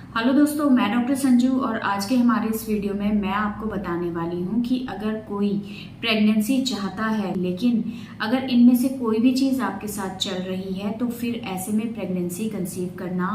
Hello दोस्तों, मैं doctor Sanju और आज के हमारे इस वीडियो में मैं आपको बताने वाली हूँ कि अगर कोई प्रेगनेंसी चाहता है लेकिन अगर इनमें से कोई भी चीज़ आपके साथ चल रही है तो फिर ऐसे में प्रेगनेंसी कंसीव करना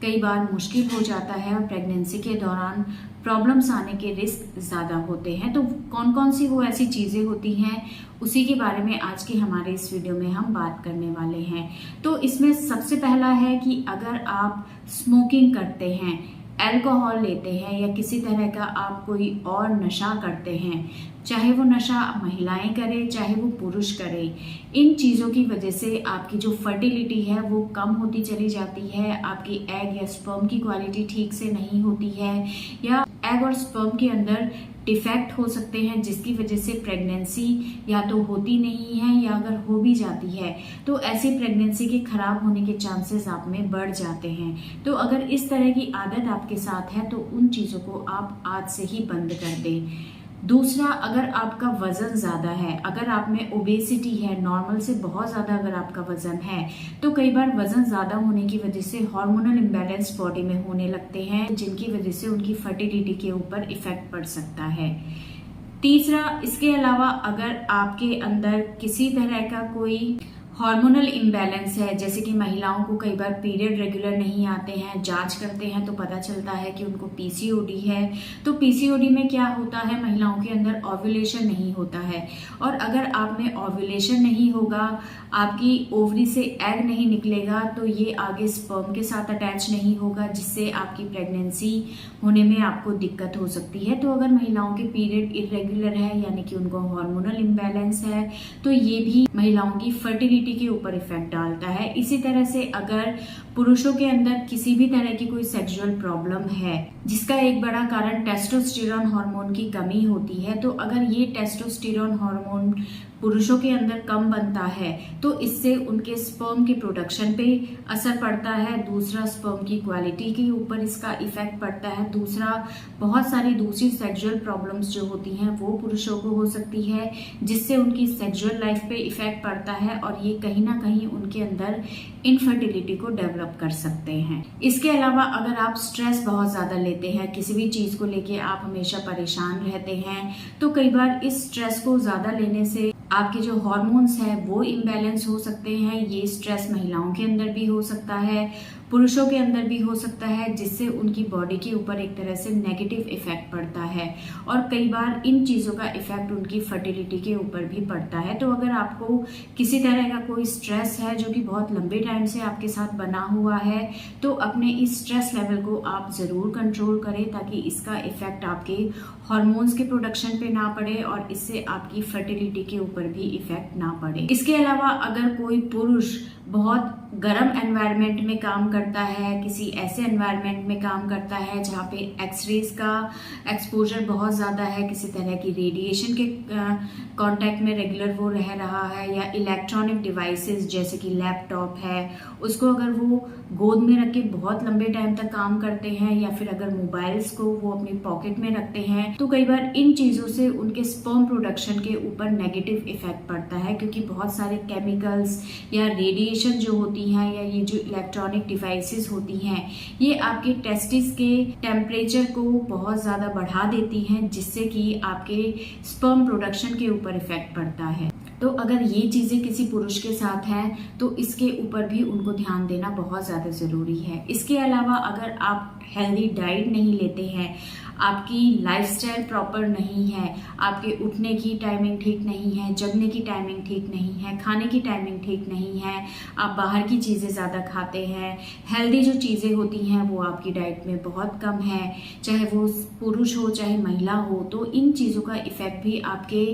कई बार मुश्किल हो जाता है और प्रेगनेंसी के दौरान प्रॉब्लम्स आने के रिस्क ज़्यादा होते हैं। तो कौन कौन सी वो ऐसी चीज़ें होती हैं उसी के बारे में आज के हमारे इस वीडियो में हम बात करने वाले हैं। तो इसमें सबसे पहला है कि अगर आप स्मोकिंग करते हैं, अल्कोहल लेते हैं या किसी तरह का आप कोई और नशा करते हैं, चाहे वो नशा महिलाएं करें चाहे वो पुरुष करें, इन चीज़ों की वजह से आपकी जो फर्टिलिटी है वो कम होती चली जाती है, आपकी एग या स्पर्म की क्वालिटी ठीक से नहीं होती है या एग और स्पर्म के अंदर डिफेक्ट हो सकते हैं जिसकी वजह से प्रेगनेंसी या तो होती नहीं है या अगर हो भी जाती है तो ऐसी प्रेगनेंसी के खराब होने के चांसेस आप में बढ़ जाते हैं। तो अगर इस तरह की आदत आपके साथ है तो उन चीज़ों को आप आज से ही बंद कर दें। दूसरा, अगर आपका वजन ज़्यादा है, अगर आप में ओबेसिटी है, नॉर्मल से बहुत ज़्यादा अगर आपका वजन है तो कई बार वजन ज़्यादा होने की वजह से हार्मोनल इम्बैलेंस बॉडी में होने लगते हैं जिनकी वजह से उनकी फर्टिलिटी के ऊपर इफेक्ट पड़ सकता है। तीसरा, इसके अलावा अगर आपके अंदर किसी तरह का कोई हार्मोनल इम्बैलेंस है, जैसे कि महिलाओं को कई बार पीरियड रेगुलर नहीं आते हैं, जांच करते हैं तो पता चलता है कि उनको पीसीओडी है। तो पीसीओडी में क्या होता है, महिलाओं के अंदर ओव्यूलेशन नहीं होता है और अगर आप में ओव्यूलेशन नहीं होगा, आपकी ओवरी से एग नहीं निकलेगा तो ये आगे स्पर्म के साथ अटैच नहीं होगा जिससे आपकी प्रेगनेंसी होने में आपको दिक्कत हो सकती है। तो अगर महिलाओं के पीरियड इरेगुलर है यानी कि उनको हार्मोनल इम्बैलेंस है तो ये भी महिलाओं की फर्टिलिटी के ऊपर इफेक्ट डालता है। इसी तरह से अगर पुरुषों के अंदर किसी भी तरह की कोई सेक्सुअल प्रॉब्लम है जिसका एक बड़ा कारण टेस्टोस्टेरोन हार्मोन की कमी होती है, तो अगर ये टेस्टोस्टेरोन हार्मोन पुरुषों के अंदर कम बनता है तो इससे उनके स्पर्म के प्रोडक्शन पे असर पड़ता है। दूसरा, स्पर्म की क्वालिटी के ऊपर इसका इफेक्ट पड़ता है। दूसरा, बहुत सारी दूसरी सेक्सुअल प्रॉब्लम्स जो होती हैं वो पुरुषों को हो सकती है जिससे उनकी सेक्सुअल लाइफ पे इफेक्ट पड़ता है और ये कहीं ना कहीं उनके अंदर इनफर्टिलिटी को डेवलप कर सकते हैं। इसके अलावा अगर आप स्ट्रेस बहुत ज्यादा लेते हैं, किसी भी चीज को लेके आप हमेशा परेशान रहते हैं, तो कई बार इस स्ट्रेस को ज्यादा लेने से आपके जो हार्मोन्स हैं वो इम्बैलेंस हो सकते हैं। ये स्ट्रेस महिलाओं के अंदर भी हो सकता है, पुरुषों के अंदर भी हो सकता है जिससे उनकी बॉडी के ऊपर एक तरह से नेगेटिव इफेक्ट पड़ता है और कई बार इन चीज़ों का इफेक्ट उनकी फर्टिलिटी के ऊपर भी पड़ता है। तो अगर आपको किसी तरह का कोई स्ट्रेस है जो कि बहुत लंबे टाइम से आपके साथ बना हुआ है तो अपने इस स्ट्रेस लेवल को आप ज़रूर कंट्रोल करें ताकि इसका इफेक्ट आपके हार्मोन्स के प्रोडक्शन पे ना पड़े और इससे आपकी फर्टिलिटी के ऊपर भी इफेक्ट ना पड़े। इसके अलावा अगर कोई पुरुष बहुत गर्म एनवायरनमेंट में काम करता है, किसी ऐसे एनवायरनमेंट में काम करता है जहाँ पे एक्सरेज का एक्सपोजर बहुत ज़्यादा है, किसी तरह की रेडिएशन के कांटेक्ट में रेगुलर वो रह रहा है या इलेक्ट्रॉनिक डिवाइसेस जैसे कि लैपटॉप है उसको अगर वो गोद में रख के बहुत लंबे टाइम तक काम करते हैं या फिर अगर मोबाइल्स को वो अपनी पॉकेट में रखते हैं तो कई बार इन चीज़ों से उनके स्पर्म प्रोडक्शन के ऊपर नेगेटिव इफेक्ट पड़ता है क्योंकि बहुत सारे केमिकल्स या रेडिएशन जो होती हैं या ये जो इलेक्ट्रॉनिक डिवाइसेस होती हैं ये आपके टेस्टिस के टेम्परेचर को बहुत ज़्यादा बढ़ा देती हैं जिससे कि आपके स्पर्म प्रोडक्शन के ऊपर इफेक्ट पड़ता है। तो अगर ये चीज़ें किसी पुरुष के साथ हैं तो इसके ऊपर भी उनको ध्यान देना बहुत ज़्यादा ज़रूरी है। इसके अलावा अगर आप हेल्दी डाइट नहीं लेते हैं, आपकी लाइफस्टाइल प्रॉपर नहीं है, आपके उठने की टाइमिंग ठीक नहीं है, जगने की टाइमिंग ठीक नहीं है, खाने की टाइमिंग ठीक नहीं है, आप बाहर की चीज़ें ज़्यादा खाते हैं, हेल्दी जो चीज़ें होती हैं वो आपकी डाइट में बहुत कम है, चाहे वो पुरुष हो चाहे महिला हो, तो इन चीज़ों का इफ़ेक्ट भी आपके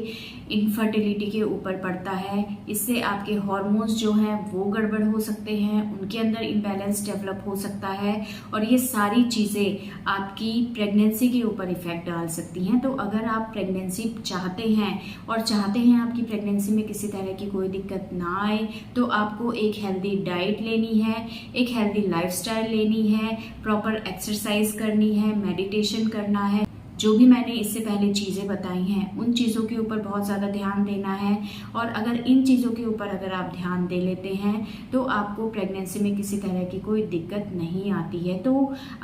इनफर्टिलिटी के ऊपर पड़ता है। इससे आपके हार्मोन्स जो हैं वो गड़बड़ हो सकते हैं, उनके अंदर इम्बैलेंस डेवलप हो सकता है और ये सारी चीज़ें आपकी प्रेगनेंसी के ऊपर इफेक्ट डाल सकती हैं। तो अगर आप प्रेगनेंसी चाहते हैं और चाहते हैं आपकी प्रेगनेंसी में किसी तरह की कोई दिक्कत ना आए तो आपको एक हेल्दी डाइट लेनी है, एक हेल्दी लाइफस्टाइल लेनी है, प्रॉपर एक्सरसाइज करनी है, मेडिटेशन करना है, जो भी मैंने इससे पहले चीज़ें बताई हैं उन चीज़ों के ऊपर बहुत ज़्यादा ध्यान देना है। और अगर इन चीज़ों के ऊपर अगर आप ध्यान दे लेते हैं तो आपको प्रेगनेंसी में किसी तरह की कोई दिक्कत नहीं आती है। तो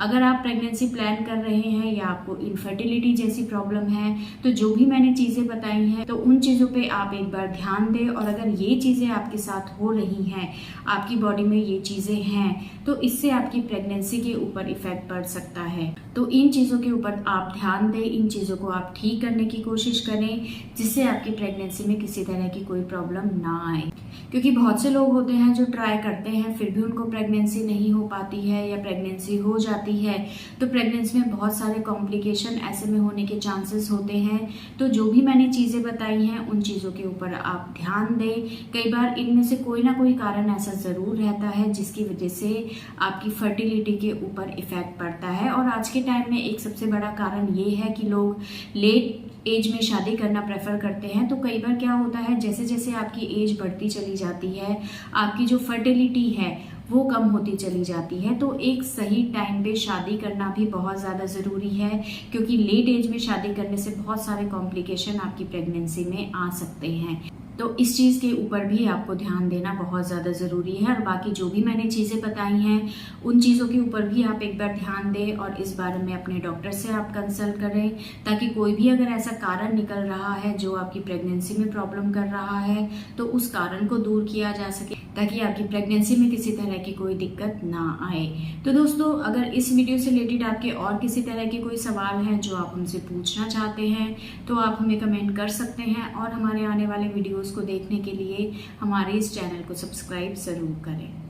अगर आप प्रेगनेंसी प्लान कर रहे हैं या आपको इनफर्टिलिटी जैसी प्रॉब्लम है, तो जो भी मैंने चीज़ें बताई हैं तो उन चीज़ों पे आप एक बार ध्यान दें। और अगर ये चीज़ें आपके साथ हो रही हैं, आपकी बॉडी में ये चीज़ें हैं, तो इससे आपकी प्रेगनेंसी के ऊपर इफेक्ट पड़ सकता है। तो इन चीज़ों के ऊपर आप ध्यान दें, इन चीज़ों को आप ठीक करने की कोशिश करें जिससे आपकी प्रेगनेंसी में किसी तरह की कोई प्रॉब्लम ना आए। क्योंकि बहुत से लोग होते हैं जो ट्राई करते हैं फिर भी उनको प्रेगनेंसी नहीं हो पाती है या प्रेगनेंसी हो जाती है, तो प्रेगनेंसी में बहुत सारे कॉम्प्लिकेशन ऐसे में होने के चांसेस होते हैं। तो जो भी मैंने चीज़ें बताई हैं उन चीज़ों के ऊपर आप ध्यान दें। कई बार इनमें से कोई ना कोई कारण ऐसा ज़रूर रहता है जिसकी वजह से आपकी फर्टिलिटी के ऊपर इफेक्ट पड़ता है। और आज के टाइम में एक सबसे बड़ा कारण ये है कि लोग लेट एज में शादी करना प्रेफर करते हैं। तो कई बार क्या होता है, jैसे जैसे आपकी एज बढ़ती चली जाती है, आपकी जो फर्टिलिटी है वो कम होती चली जाती है। तो एक सही टाइम पे शादी करना भी बहुत ज़्यादा ज़रूरी है, क्योंकि लेट एज में शादी करने से बहुत सारे कॉम्प्लिकेशन आपकी प्रेगनेंसी में आ सकते हैं। तो इस चीज़ के ऊपर भी आपको ध्यान देना बहुत ज़्यादा ज़रूरी है। और बाकी जो भी मैंने चीज़ें बताई हैं उन चीज़ों के ऊपर भी आप एक बार ध्यान दें और इस बारे में अपने डॉक्टर से आप कंसल्ट करें, ताकि कोई भी अगर ऐसा कारण निकल रहा है जो आपकी प्रेगनेंसी में प्रॉब्लम कर रहा है तो उस कारण को दूर किया जा सके, ताकि आपकी प्रेगनेंसी में किसी तरह की कोई दिक्कत ना आए। तो दोस्तों, अगर इस वीडियो से रिलेटेड आपके और किसी तरह के कोई सवाल हैं जो आप हमसे पूछना चाहते हैं तो आप हमें कमेंट कर सकते हैं। और हमारे आने वाले वीडियोस को देखने के लिए हमारे इस चैनल को सब्सक्राइब ज़रूर करें।